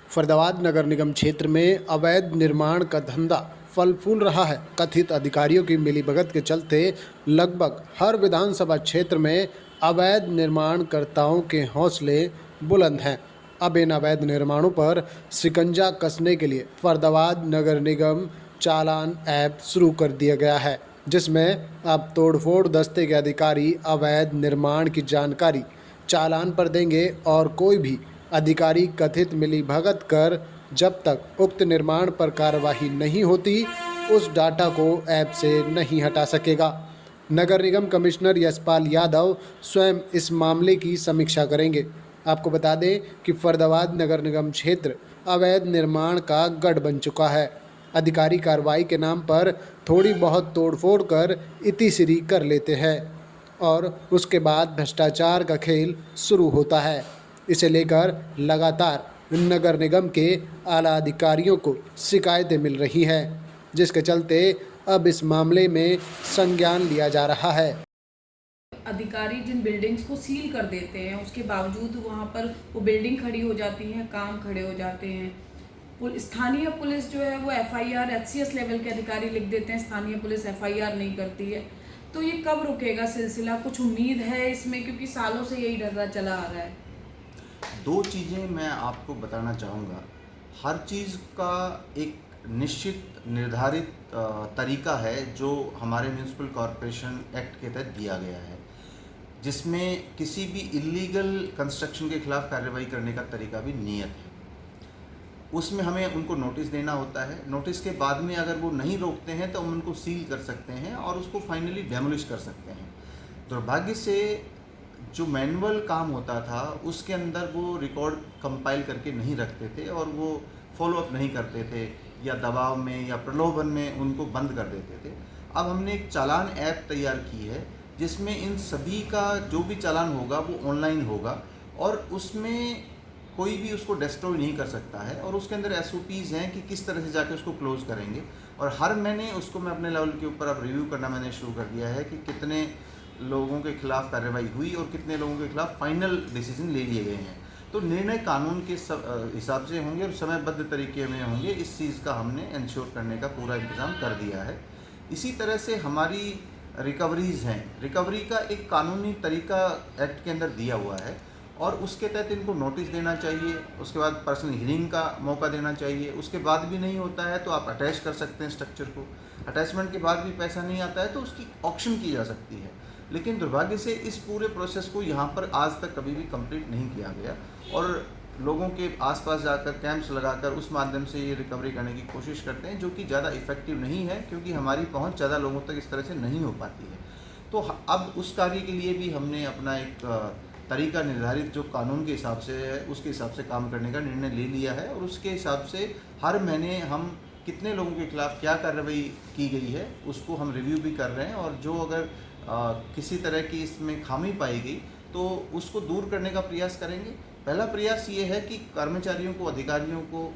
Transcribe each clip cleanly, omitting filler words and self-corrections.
फरीदाबाद नगर निगम क्षेत्र में अवैध निर्माण का धंधा फल फूल रहा है। कथित अधिकारियों की मिलीभगत के चलते लगभग हर विधानसभा क्षेत्र में अवैध निर्माणकर्ताओं के हौसले बुलंद हैं। अब इन अवैध निर्माणों पर शिकंजा कसने के लिए फरीदाबाद नगर निगम चालान ऐप शुरू कर दिया गया है, जिसमें अब तोड़फोड़ दस्ते के अधिकारी अवैध निर्माण की जानकारी चालान पर देंगे और कोई भी अधिकारी कथित मिलीभगत कर जब तक उक्त निर्माण पर कार्रवाई नहीं होती, उस डाटा को ऐप से नहीं हटा सकेगा। नगर निगम कमिश्नर यशपाल यादव स्वयं इस मामले की समीक्षा करेंगे। आपको बता दें कि फरीदाबाद नगर निगम क्षेत्र अवैध निर्माण का गढ़ बन चुका है। अधिकारी कार्रवाई के नाम पर थोड़ी बहुत तोड़फोड़ कर इतिश्री कर लेते हैं और उसके बाद भ्रष्टाचार का खेल शुरू होता है। इसे लेकर लगातार नगर निगम के आला अधिकारियों को शिकायतें मिल रही हैं, जिसके चलते अब इस मामले में संज्ञान लिया जा रहा है। अधिकारी जिन बिल्डिंग्स को सील कर देते हैं, उसके बावजूद वहाँ पर वो बिल्डिंग खड़ी हो जाती है, काम खड़े हो जाते हैं। स्थानीय पुलिस जो है वो FIR HCS लेवल के अधिकारी लिख देते हैं, स्थानीय पुलिस FIR नहीं करती है। तो ये कब रुकेगा सिलसिला? कुछ उम्मीद है इसमें, क्योंकि सालों से यही डरता चला आ रहा है। दो चीज़ें मैं आपको बताना चाहूँगा। हर चीज़ का एक निश्चित निर्धारित तरीका है जो हमारे म्यूनिसिपल कॉरपोरेशन एक्ट के तहत दिया गया है, जिसमें किसी भी इलीगल कंस्ट्रक्शन के खिलाफ कार्रवाई करने का तरीका भी नियत है। उसमें हमें उनको नोटिस देना होता है। नोटिस के बाद में अगर वो नहीं रोकते हैं तो हम उनको सील कर सकते हैं और उसको फाइनली डेमोलिश कर सकते हैं। दुर्भाग्य से जो मैनुअल काम होता था उसके अंदर वो रिकॉर्ड कंपाइल करके नहीं रखते थे और वो फॉलोअप नहीं करते थे, या दबाव में या प्रलोभन में उनको बंद कर देते थे। अब हमने एक चालान ऐप तैयार की है जिसमें इन सभी का जो भी चालान होगा वो ऑनलाइन होगा और उसमें कोई भी उसको डिस्ट्रॉय नहीं कर सकता है और उसके अंदर SOPs हैं कि किस तरह से जाके उसको क्लोज़ करेंगे। और हर महीने उसको मैं अपने लेवल के ऊपर अब रिव्यू करना मैंने शुरू कर दिया है कि कितने लोगों के खिलाफ कार्रवाई हुई और कितने लोगों के खिलाफ फाइनल डिसीजन ले लिए गए हैं। तो निर्णय कानून के हिसाब से होंगे और समयबद्ध तरीके में होंगे। इस चीज़ का हमने इंश्योर करने का पूरा इंतज़ाम कर दिया है। इसी तरह से हमारी रिकवरीज़ हैं, रिकवरी का एक कानूनी तरीका एक्ट के अंदर दिया हुआ है और उसके तहत इनको नोटिस देना चाहिए, उसके बाद पर्सनल हियरिंग का मौका देना चाहिए। उसके बाद भी नहीं होता है तो आप अटैच कर सकते हैं स्ट्रक्चर को। अटैचमेंट के बाद भी पैसा नहीं आता है तो उसकी ऑक्शन की जा सकती है। लेकिन दुर्भाग्य से इस पूरे प्रोसेस को यहाँ पर आज तक कभी भी कंप्लीट नहीं किया गया और लोगों के आसपास जाकर कैंप्स लगाकर उस माध्यम से ये रिकवरी करने की कोशिश करते हैं, जो कि ज़्यादा इफ़ेक्टिव नहीं है क्योंकि हमारी पहुँच ज़्यादा लोगों तक इस तरह से नहीं हो पाती है। तो अब उस कार्य के लिए भी हमने अपना एक तरीका निर्धारित जो कानून के हिसाब से है उसके हिसाब से काम करने का निर्णय ले लिया है और उसके हिसाब से हर महीने हम कितने लोगों के खिलाफ क्या कार्रवाई की गई है उसको हम रिव्यू भी कर रहे हैं और जो अगर किसी तरह की इसमें खामी पाई गई तो उसको दूर करने का प्रयास करेंगे। पहला प्रयास ये है कि कर्मचारियों को, अधिकारियों को,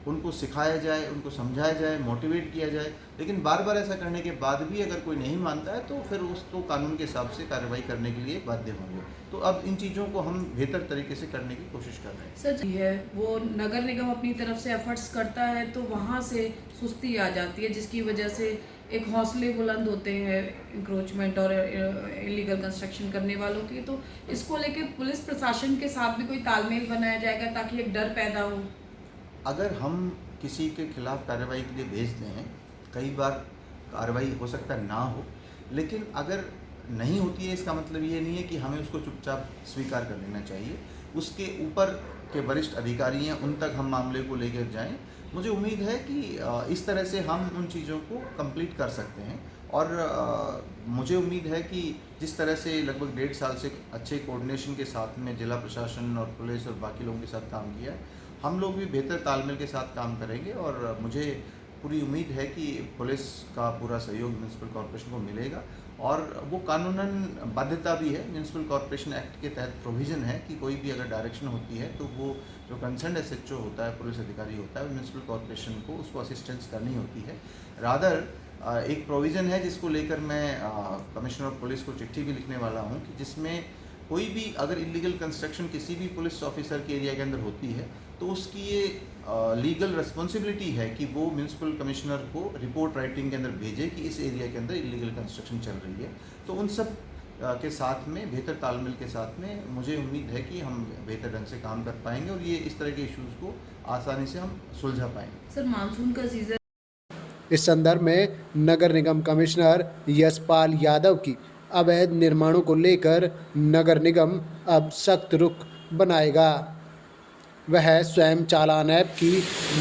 उनको सिखाया जाए, उनको समझाया जाए, मोटिवेट किया जाए। लेकिन बार बार ऐसा करने के बाद भी अगर कोई नहीं मानता है तो फिर उसको कानून के हिसाब से कार्रवाई करने के लिए बाध्य होंगे। तो अब इन चीज़ों को हम बेहतर तरीके से करने की कोशिश कर रहे हैं। सर जी है वो नगर निगम अपनी तरफ से एफर्ट्स करता है तो वहाँ से सुस्ती आ जाती है, जिसकी वजह से एक हौसले बुलंद होते हैं इंक्रोचमेंट और इलीगल कंस्ट्रक्शन करने वालों के। तो इसको लेके पुलिस प्रशासन के साथ भी कोई तालमेल बनाया जाएगा ताकि एक डर पैदा हो? अगर हम किसी के खिलाफ कार्रवाई के लिए भेजते हैं, कई बार कार्रवाई हो सकता है ना हो, लेकिन अगर नहीं होती है इसका मतलब ये नहीं है कि हमें उसको चुपचाप स्वीकार कर लेना चाहिए। उसके ऊपर के वरिष्ठ अधिकारी हैं, उन तक हम मामले को लेकर जाएं। मुझे उम्मीद है कि इस तरह से हम उन चीज़ों को कंप्लीट कर सकते हैं और मुझे उम्मीद है कि जिस तरह से लगभग 1.5 साल से अच्छे कोऑर्डिनेशन के साथ में जिला प्रशासन और पुलिस और बाकी लोगों के साथ काम किया है, हम लोग भी बेहतर तालमेल के साथ काम करेंगे और मुझे पूरी उम्मीद है कि पुलिस का पूरा सहयोग म्यूनिसिपल कॉरपोरेशन को मिलेगा और वो कानूनन बाध्यता भी है। म्यूनिसिपल कॉरपोरेशन एक्ट के तहत प्रोविज़न है कि कोई भी अगर डायरेक्शन होती है तो वो जो कंसर्न SHO होता है, पुलिस अधिकारी होता है, म्यूनिसिपल कॉरपोरेशन को उसको असिस्टेंस करनी होती है। रादर एक प्रोविज़न है जिसको लेकर मैं कमिश्नर ऑफ पुलिस को चिट्ठी भी लिखने वाला हूँ कि जिसमें कोई भी अगर इलीगल कंस्ट्रक्शन किसी भी पुलिस ऑफिसर के एरिया के अंदर होती है तो उसकी ये लीगल रिस्पॉन्सिबिलिटी है कि वो म्यूनसिपल कमिश्नर को रिपोर्ट राइटिंग के अंदर भेजे कि इस एरिया के अंदर इलीगल कंस्ट्रक्शन चल रही है। तो उन सब के साथ में बेहतर तालमेल के साथ में मुझे उम्मीद है कि हम बेहतर ढंग से काम कर पाएंगे और ये इस तरह के इश्यूज़ को आसानी से हम सुलझा पाएंगे। सर मानसून का सीज़न, इस संदर्भ में नगर निगम कमिश्नर यशपाल यादव की अवैध निर्माणों को लेकर नगर निगम अब सख्त रुख बनाएगा। वह स्वयं चालान ऐप की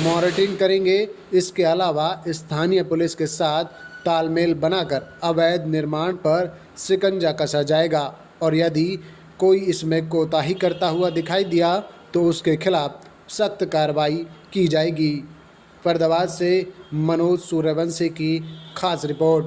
मॉनिटरिंग करेंगे। इसके अलावा स्थानीय पुलिस के साथ तालमेल बनाकर अवैध निर्माण पर शिकंजा कसा जाएगा और यदि कोई इसमें कोताही करता हुआ दिखाई दिया तो उसके खिलाफ सख्त कार्रवाई की जाएगी। फरीदाबाद से मनोज सूर्यवंशी की खास रिपोर्ट।